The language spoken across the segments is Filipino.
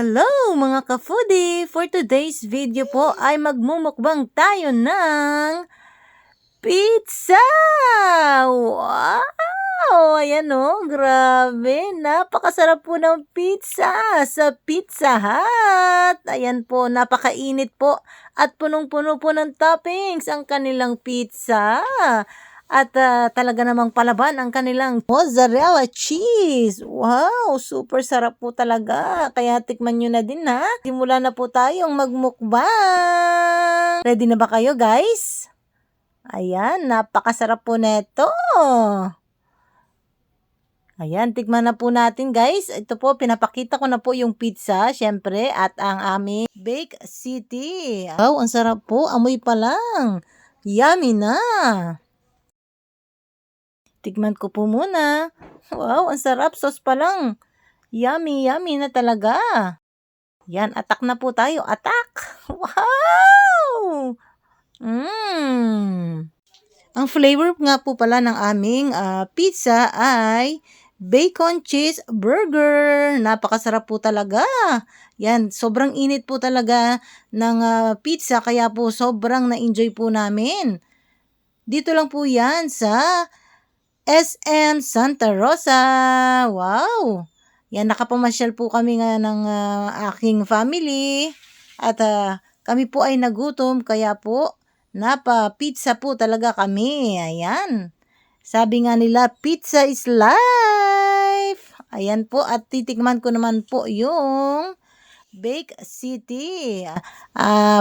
Hello mga ka-foodie! For today's video po ay magmumukbang tayo ng pizza! Wow! Ayan o, grabe! Napakasarap po ng pizza sa Pizza Hut! Ayan po, napakainit po at punong-puno po ng toppings ang kanilang pizza. At talaga namang palaban ang kanilang mozzarella cheese. Wow, super sarap po talaga. Kaya tikman nyo na din ha. Simula na po tayong magmukbang. Ready na ba kayo guys? Ayan, napakasarap po neto. Ayan, tikman na po natin guys. Ito po, pinapakita ko na po yung pizza, syempre, at ang aming Bake City. Wow, ang sarap po. Amoy pa lang. Yummy na. Tikman ko po muna. Wow, ang sarap. Sauce pa lang. Yummy, yummy na talaga. Yan, atak na po tayo. Atak! Wow! Ang flavor nga po pala ng aming pizza ay bacon cheese burger. Napakasarap po talaga. Yan, sobrang init po talaga ng pizza kaya po sobrang na-enjoy po namin. Dito lang po yan sa SM Santa Rosa. Wow! Yan, nakapamasyal po kami nga ng aking family. At kami po ay nagutom, kaya po napa-pizza po talaga kami. Ayan. Sabi nga nila, pizza is life. Ayan po, at titikman ko naman po yung Bake City.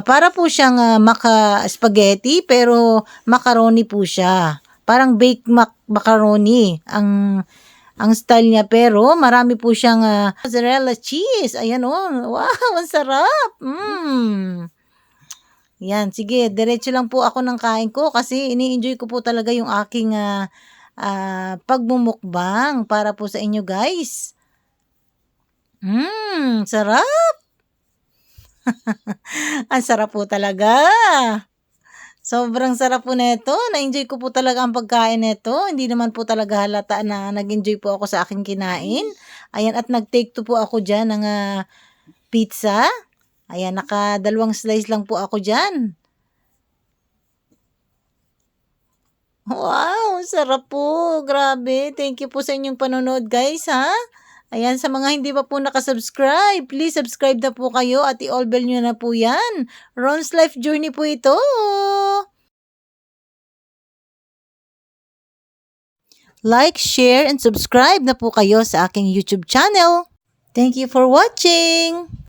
Para po siyang maka-spaghetti, pero macaroni po siya. Parang baked macaroni ang style niya, pero marami po siyang mozzarella cheese. Ayan oh. Wow, ang sarap. Yan, sige, diretso lang po ako ng kain ko kasi ini-enjoy ko po talaga yung aking pagmumukbang para po sa inyo guys. Sarap. Ang sarap po talaga. Sobrang sarap po neto. Na-enjoy ko po talaga ang pagkain neto. Hindi naman po talaga halata na nag-enjoy po ako sa aking kinain. Ayan, at nag-take to po ako dyan ng pizza. Ayan, naka-2 slice lang po ako dyan. Wow, sarap po. Grabe. Thank you po sa inyong panonood guys ha. Ayan, sa mga hindi pa po nakasubscribe, please subscribe na po kayo at i-all bell nyo na po yan. Ron's Life Journey po ito. Like, share, and subscribe na po kayo sa aking YouTube channel. Thank you for watching!